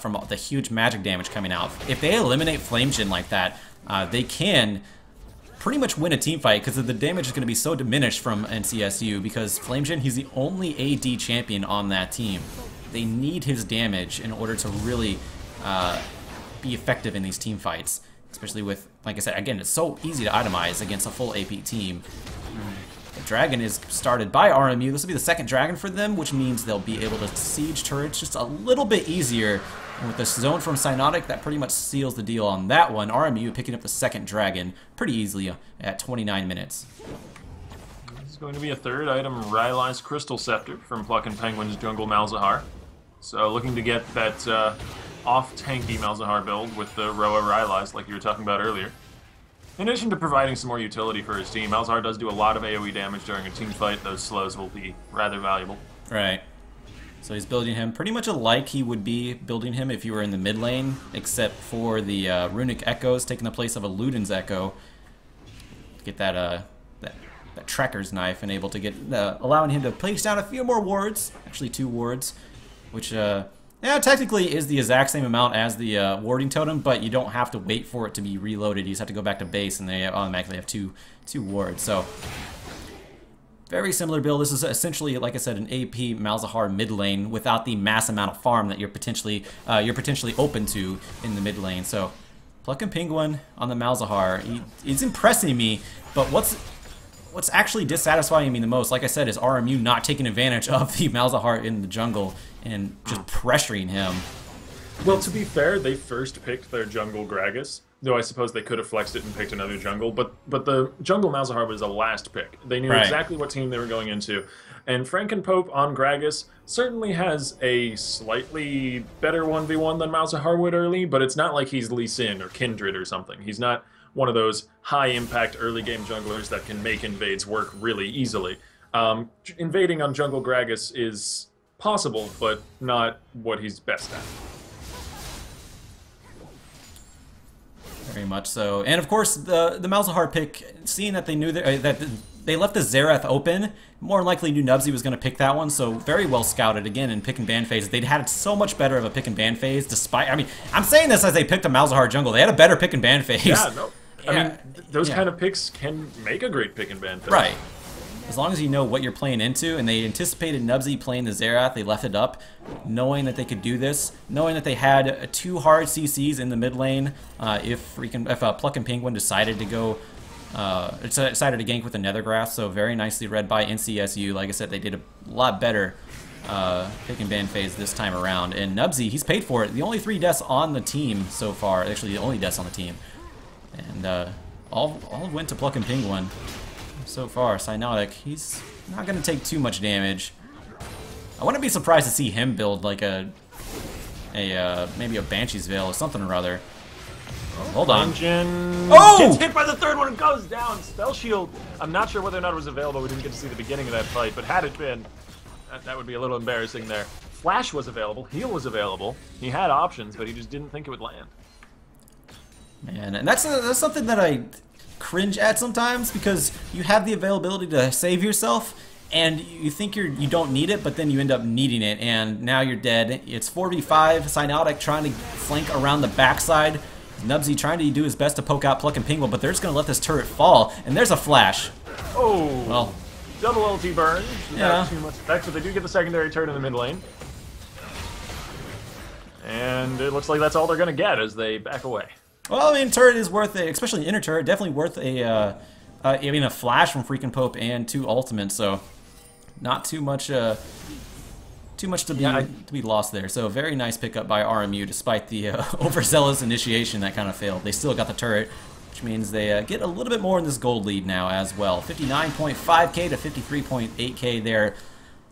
from the huge magic damage coming out. If they eliminate Flame Jin like that, they can pretty much win a team fight, because the damage is going to be so diminished from NCSU, because Flame Jin, he's the only AD champion on that team. They need his damage in order to really be effective in these team fights, especially with, like I said, again, it's so easy to itemize against a full AP team. The dragon is started by RMU. This will be the 2nd dragon for them, which means they'll be able to siege turrets just a little bit easier. And with the zone from Cyanotic, that pretty much seals the deal on that one. RMU picking up the 2nd dragon pretty easily at 29 minutes. This is going to be a 3rd item, Rylai's Crystal Scepter from Pluckin' Penguin's Jungle Malzahar. So looking to get that off-tanky Malzahar build with the Ro8 Rylai's like you were talking about earlier. In addition to providing some more utility for his team, Malzahar does do a lot of AoE damage during a team fight. Those slows will be rather valuable. Right. So he's building him pretty much like he would be building him if you were in the mid lane, except for the Runic Echoes taking the place of a Luden's Echo. Get that Trekker's Knife, and able to get allowing him to place down a few more wards, actually 2 wards, which technically is the exact same amount as the warding totem, but you don't have to wait for it to be reloaded. You just have to go back to base, and they automatically have two wards. So very similar build. This is essentially, like I said, an AP Malzahar mid lane without the mass amount of farm that you're potentially open to in the mid lane. So Pluckin' Penguin on the Malzahar, he's impressing me, but what's actually dissatisfying me the most, like I said, is RMU not taking advantage of the Malzahar in the jungle and just pressuring him. Well, to be fair, they first picked their jungle Gragas. Though I suppose they could have flexed it and picked another jungle, but the jungle Malzahar was a last pick. They knew exactly what team they were going into. And Frankenpope on Gragas certainly has a slightly better 1v1 than Malzahar would early, but it's not like he's Lee Sin or Kindred or something. He's not one of those high-impact early-game junglers that can make invades work really easily. Invading on jungle Gragas is possible, but not what he's best at. Very much so. And of course, the Malzahar pick, seeing that they knew that they left the Xerath open, more than likely knew Nubsy was going to pick that one, so very well scouted again in pick and ban phase. They'd had so much better of a pick and ban phase, despite, I mean, I'm saying this as they picked a Malzahar jungle. They had a better pick and ban phase. Yeah, no. I mean, those kind of picks can make a great pick and ban phase. Right. As long as you know what you're playing into, and they anticipated Nubsy playing the Xerath, they left it up, knowing that they could do this, knowing that they had 2 hard CCs in the mid lane if Pluck and Penguin decided to go, decided to gank with the Nethergrass, so very nicely read by NCSU. Like I said, they did a lot better pick and ban phase this time around, and Nubsy, he's paid for it. The only 3 deaths on the team so far, actually the only deaths on the team, and all went to Pluck and Penguin. So far, Cyanotic, he's not going to take too much damage. I wouldn't be surprised to see him build like maybe a Banshee's Veil or something or other. Hold on. Oh! Gets hit by the third one and goes down. Spell Shield, I'm not sure whether or not it was available. We didn't get to see the beginning of that fight, but had it been, that would be a little embarrassing there. Flash was available, Heal was available. He had options, but he just didn't think it would land. Man, and that's something that I cringe at sometimes, because you have the availability to save yourself and you think you don't need it, but then you end up needing it and now you're dead. It's 4v5, Cyanotic trying to flank around the backside, Nubsy trying to do his best to poke out Pluck and Penguin, but they're just going to let this turret fall, and there's a flash. Oh, well, double ulti burn. Yeah. Too much effect, but they do get the secondary turret in the mid lane. And it looks like that's all they're going to get as they back away. Well, I mean, turret is worth it, especially inner turret, definitely worth a flash from freaking Pope and 2 ultimates, so not too much to be lost there. So very nice pickup by RMU, despite the overzealous initiation that kind of failed. They still got the turret, which means they get a little bit more in this gold lead now as well. 59.5k to 53.8k there,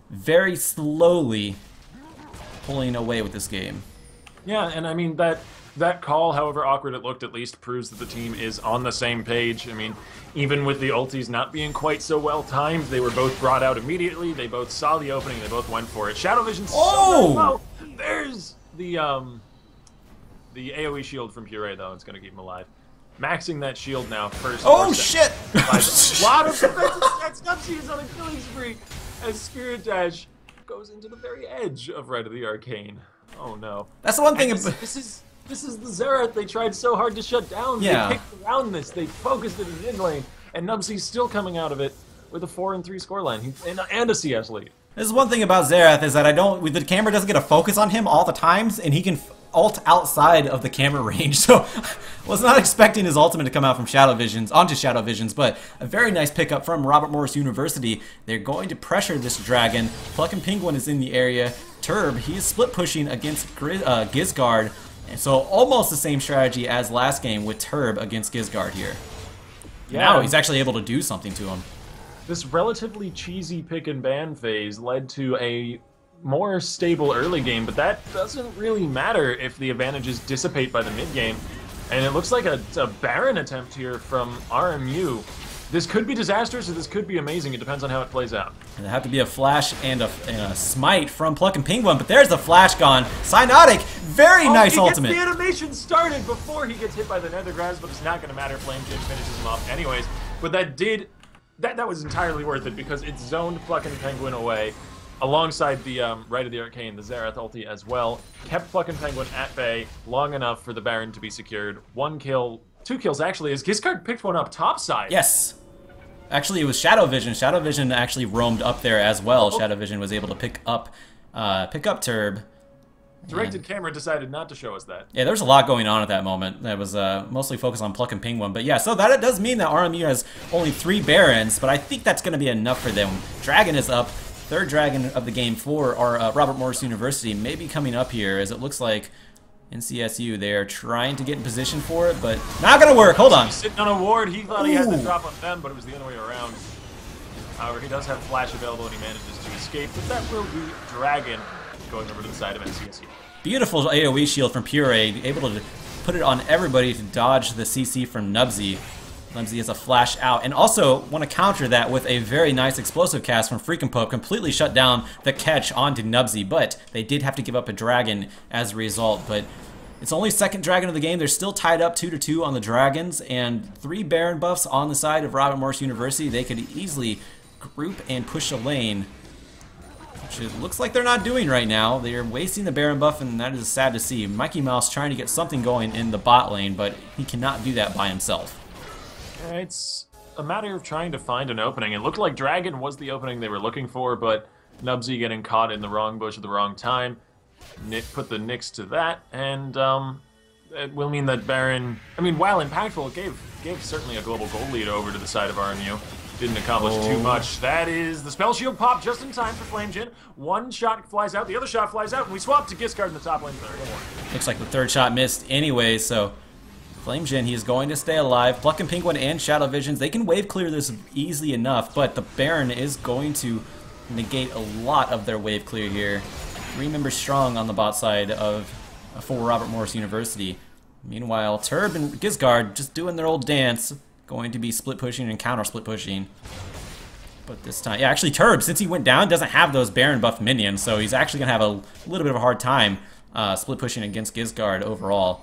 very slowly pulling away with this game. Yeah, and I mean that call, however awkward it looked, at least proves that the team is on the same page. I mean, even with the ultis not being quite so well timed, they were both brought out immediately. They both saw the opening. They both went for it. Shadow Vision. Oh! Well, there's the AoE shield from Puree though. It's gonna keep him alive. Maxing that shield now first. Oh shit! A lot of defensive Nubsy is on a killing spree as Spirit Dash goes into the very edge of Rite of the Arcane. Oh no. That's the one thing. This is the Xerath they tried so hard to shut down. Yeah. They picked around this. They focused it in mid lane, and Nubsy's still coming out of it with a 4-3 scoreline and a CS lead. This is one thing about Xerath is that the camera doesn't get a focus on him all the times, and he can ult outside of the camera range. So, was not expecting his ultimate to come out from Shadow Visions onto Shadow Visions, but a very nice pickup from Robert Morris University. They're going to pressure this dragon. Pluck and Penguin is in the area. Turb, he is split pushing against Gizgard. And so almost the same strategy as last game with Turb against Gizgard here. Yeah. Now he's actually able to do something to him. This relatively cheesy pick and ban phase led to a more stable early game, but that doesn't really matter if the advantages dissipate by the mid game. And it looks like a Baron attempt here from RMU. This could be disastrous or this could be amazing. It depends on how it plays out. And there have to be a flash and a smite from Pluck and Penguin, but there's the flash gone. Cyanotic, very nice ultimate. He gets the animation started before he gets hit by the Nethergrass, but it's not going to matter. Flame Change finishes him off anyways. But that was entirely worth it because it zoned Pluck and Penguin away alongside the Rite of the Arcane, the Xerath ulti as well. Kept Pluck and Penguin at bay long enough for the Baron to be secured. 1 kill, 2 kills actually, as Gizgard picked one up topside. Yes. Actually, it was Shadow Vision. Shadow Vision actually roamed up there as well. Oh. Shadow Vision was able to pick up Turb. Directed camera decided not to show us that. Yeah, there was a lot going on at that moment. That was mostly focused on Pluck and Penguin. But yeah, so that does mean that RMU has only 3 Barons, but I think that's going to be enough for them. Dragon is up. 3rd Dragon of the game for our Robert Morris University may be coming up here, as it looks like NCSU, they're trying to get in position for it, but not gonna work. Hold on. He's sitting on a ward. He thought he had the drop on them, but it was the other way around. However, he does have flash available and he manages to escape, but that will be Dragon going over to the side of NCSU. Beautiful AoE shield from Pure, able to put it on everybody to dodge the CC from Nubsy. Nubsy has a flash out, and also want to counter that with a very nice explosive cast from Freakin' Pope, completely shut down the catch onto Nubsy, but they did have to give up a dragon as a result. But it's only second dragon of the game. They're still tied up 2-2 on the dragons, and 3 Baron buffs on the side of Robert Morris University. They could easily group and push a lane, which it looks like they're not doing right now. They're wasting the Baron buff, and that is sad to see. Mikey Mouse trying to get something going in the bot lane, but he cannot do that by himself. It's a matter of trying to find an opening. It looked like Dragon was the opening they were looking for, but Nubsy getting caught in the wrong bush at the wrong time put the nix to that, and it will mean that Baron, I mean, while impactful, it gave certainly a global gold lead over to the side of RMU. Didn't accomplish too much. That is the spell shield pop just in time for FlameJin. One shot flies out, the other shot flies out, and we swap to Giscard in the top lane. Looks like the third shot missed anyway, so FlameJin, he is going to stay alive. Pluck and Penguin and Shadow Visions, they can wave clear this easily enough, but the Baron is going to negate a lot of their wave clear here. 3 members strong on the bot side of for Robert Morris University. Meanwhile, Turb and Giscard just doing their old dance, going to be split pushing and counter split pushing. But this time, yeah, actually Turb, since he went down, doesn't have those Baron buff minions, so he's actually going to have a little bit of a hard time split pushing against Giscard overall.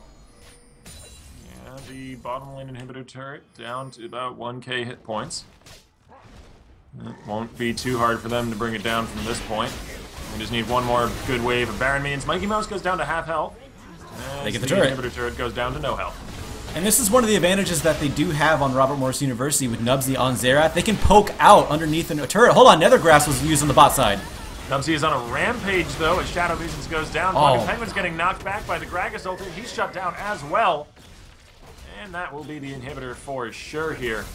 Yeah, the bottom lane inhibitor turret down to about 1k hit points. It won't be too hard for them to bring it down from this point. We just need one more good wave of Baron minions. Mikey Mouse goes down to half health. They get the turret. Inhibitor turret goes down to no health. And this is one of the advantages that they do have on Robert Morris University with Nubsy on Xerath. They can poke out underneath the turret. Hold on, Nethergrass was used on the bot side. Nubsy is on a rampage, though, as Shadow Visions goes down. Oh. Penguin's getting knocked back by the Gragas ult. He's shut down as well. And that will be the inhibitor for sure here,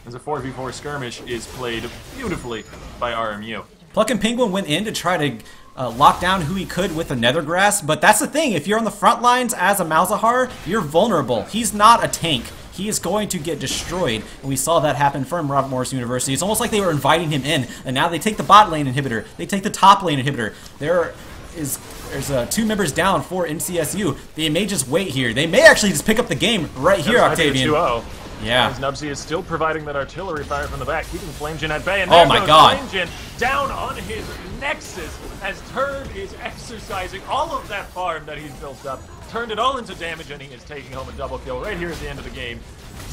as a 4v4 skirmish is played beautifully by RMU. Pluck and Penguin went in to try to lock down who he could with a Nethergrass, but that's the thing, if you're on the front lines as a Malzahar, you're vulnerable. He's not a tank. He is going to get destroyed, and we saw that happen from Robert Morris University. It's almost like they were inviting him in, and now they take the bot lane inhibitor, they take the top lane inhibitor. There's 2 members down for NCSU. They may just wait here. They may actually just pick up the game right here, Octavian. 2-0. Yeah. As Nubsy is still providing that artillery fire from the back, keeping FlameJin at bay. And oh my god. FlameJin down on his nexus as Turb is exercising all of that farm that he's built up. Turned it all into damage, and he is taking home a double kill right here at the end of the game.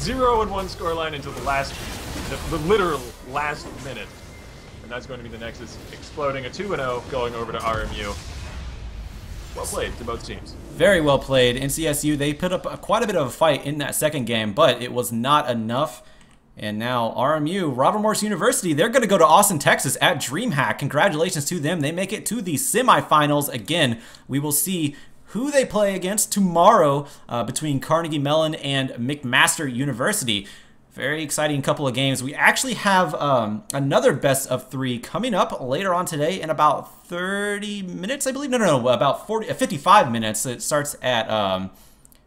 0-1 scoreline until the literal last minute. And that's going to be the nexus exploding. A 2-0 going over to RMU. Well played to both teams. Very well played. NCSU, they put up quite a bit of a fight in that second game, but it was not enough. And now RMU, Robert Morris University, they're going to go to Austin, Texas at DreamHack. Congratulations to them. They make it to the semifinals again. We will see who they play against tomorrow between Carnegie Mellon and McMaster University. Very exciting couple of games. We actually have another best of 3 coming up later on today in about 30 minutes, I believe. No, about 55 minutes. It starts at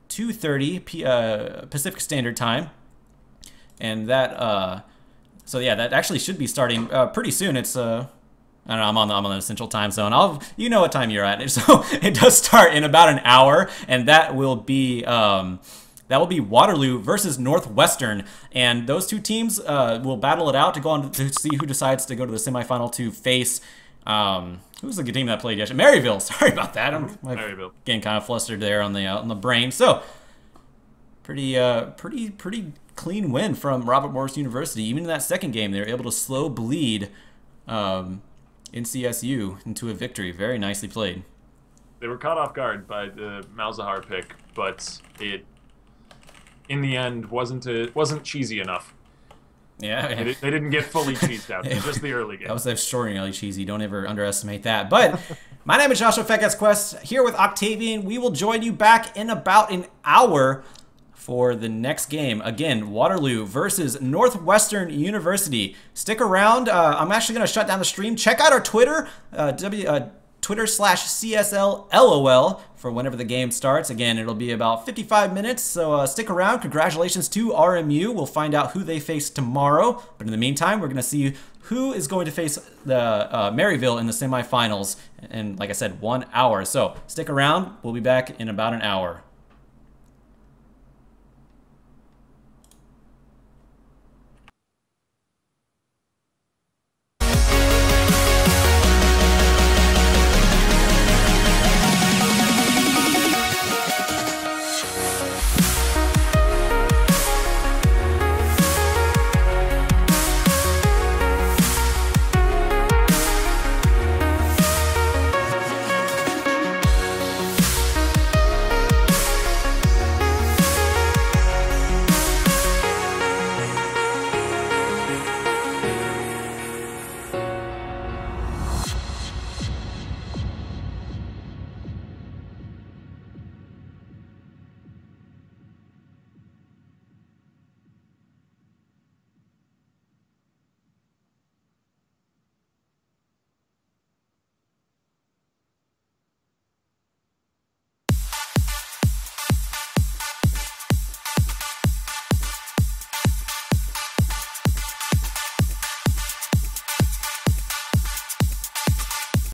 2:30 Pacific Standard Time. And that, so yeah, that actually should be starting pretty soon. It's, I don't know, I'm on the Central Time Zone. You know what time you're at. So it does start in about an hour, and that will be Waterloo versus Northwestern, and those 2 teams will battle it out to go on to see who decides to go to the semifinal to face who's the good team that played yesterday? Maryville. Sorry about that. I'm Maryville. Getting kind of flustered there on the brain. So pretty clean win from Robert Morris University. Even in that second game, they were able to slow bleed NCSU into a victory. Very nicely played. They were caught off guard by the Malzahar pick, but it, in the end, wasn't cheesy enough. Yeah. They didn't get fully cheesed out. Just the early game. That was extraordinarily cheesy. Don't ever underestimate that. But my name is Joshua Feckes Quest, here with Octavian. We will join you back in about an hour for the next game. Again, Waterloo versus Northwestern University. Stick around. I'm actually going to shut down the stream. Check out our Twitter, Twitter/CSLLOL for whenever the game starts. Again, it'll be about 55 minutes, so stick around. Congratulations to RMU. We'll find out who they face tomorrow. But in the meantime, we're going to see who is going to face the Maryville in the semifinals in, like I said, 1 hour. So stick around. We'll be back in about an hour.